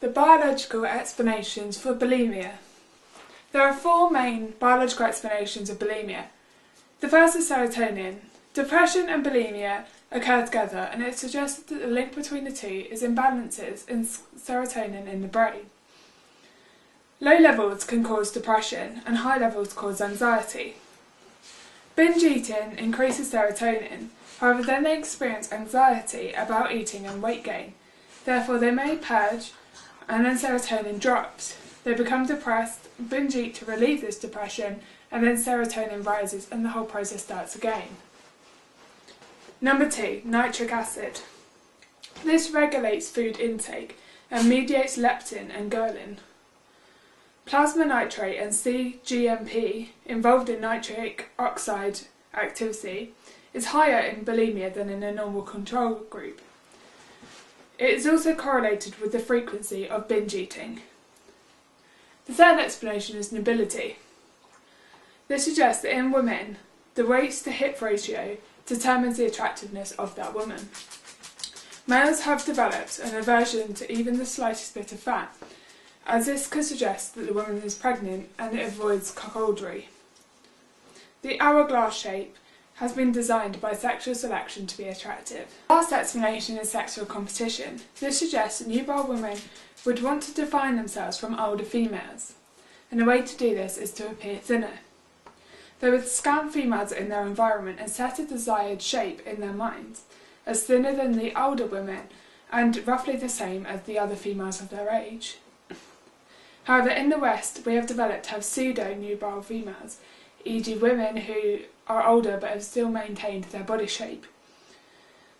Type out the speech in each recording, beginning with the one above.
The biological explanations for bulimia. There are four main biological explanations of bulimia. The first is serotonin. Depression and bulimia occur together, and it suggests that the link between the two is imbalances in serotonin in the brain. Low levels can cause depression, and high levels cause anxiety. Binge eating increases serotonin, however then they experience anxiety about eating and weight gain. Therefore they may purge, and then serotonin drops. They become depressed, binge eat to relieve this depression, and then serotonin rises and the whole process starts again. Number 2, nitric acid. This regulates food intake and mediates leptin and ghrelin. Plasma nitrate and cGMP, involved in nitric oxide activity, is higher in bulimia than in a normal control group. It is also correlated with the frequency of binge eating. The third explanation is nobility. This suggests that in women, the waist to hip ratio determines the attractiveness of that woman. Males have developed an aversion to even the slightest bit of fat, as this could suggest that the woman is pregnant and it avoids cuckoldry. The hourglass shape has been designed by sexual selection to be attractive. The last explanation is sexual competition. This suggests that nubile women would want to define themselves from older females, and the way to do this is to appear thinner. They would scan females in their environment and set a desired shape in their minds, as thinner than the older women and roughly the same as the other females of their age. However, in the West, we have developed to have pseudo-nubile females, e.g. women who are older but have still maintained their body shape.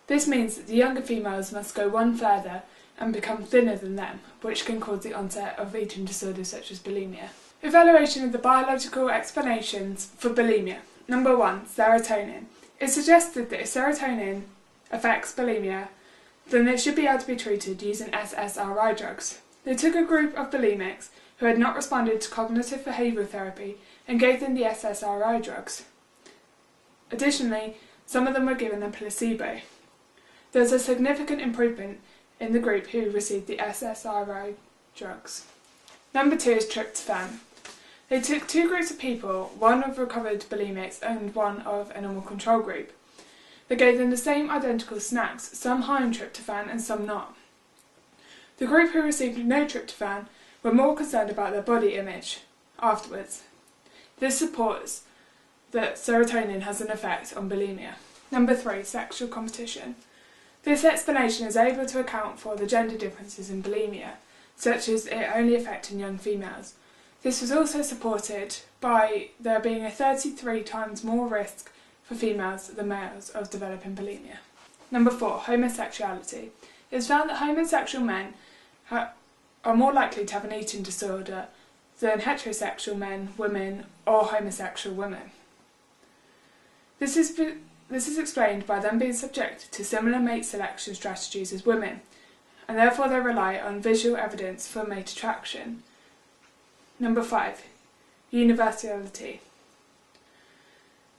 This means that the younger females must go one further and become thinner than them, which can cause the onset of eating disorders such as bulimia. Evaluation of the biological explanations for bulimia. Number 1, serotonin. It suggested that if serotonin affects bulimia, then it should be able to be treated using SSRI drugs. They took a group of bulimics who had not responded to cognitive behavioural therapy and gave them the SSRI drugs. Additionally, some of them were given a placebo. There was a significant improvement in the group who received the SSRI drugs. Number 2 is tryptophan. They took two groups of people, one of recovered bulimics and one of a normal control group. They gave them the same identical snacks, some high in tryptophan and some not. The group who received no tryptophan were more concerned about their body image afterwards. This supports that serotonin has an effect on bulimia. Number 3, sexual competition. This explanation is able to account for the gender differences in bulimia, such as it only affecting young females. This was also supported by there being a 33 times more risk for females than males of developing bulimia. Number 4, homosexuality. It is found that homosexual men are more likely to have an eating disorder than heterosexual men, women, or homosexual women. This is explained by them being subjected to similar mate selection strategies as women, and therefore they rely on visual evidence for mate attraction. Number 5, universality.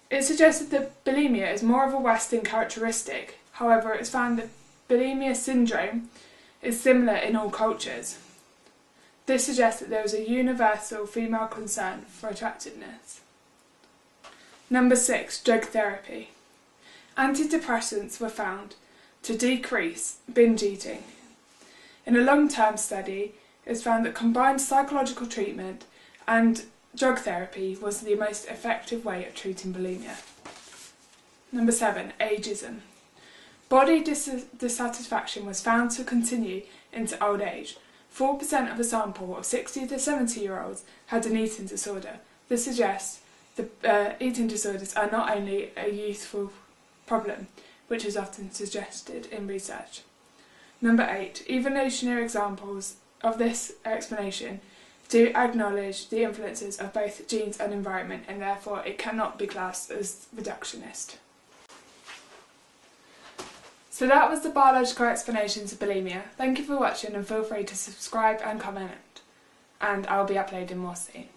It suggested that bulimia is more of a Western characteristic. However, it's found that bulimia syndrome is similar in all cultures. This suggests that there is a universal female concern for attractiveness. Number 6, drug therapy. Antidepressants were found to decrease binge eating. In a long-term study, it was found that combined psychological treatment and drug therapy was the most effective way of treating bulimia. Number 7, ageism. Body dissatisfaction was found to continue into old age. 4% of a sample of 60 to 70-year-olds had an eating disorder. This suggests that eating disorders are not only a youthful problem, which is often suggested in research. Number 8, evolutionary examples of this explanation do acknowledge the influences of both genes and environment, and therefore it cannot be classed as reductionist. So that was the biological explanations of bulimia. Thank you for watching and feel free to subscribe and comment, and I'll be uploading more soon.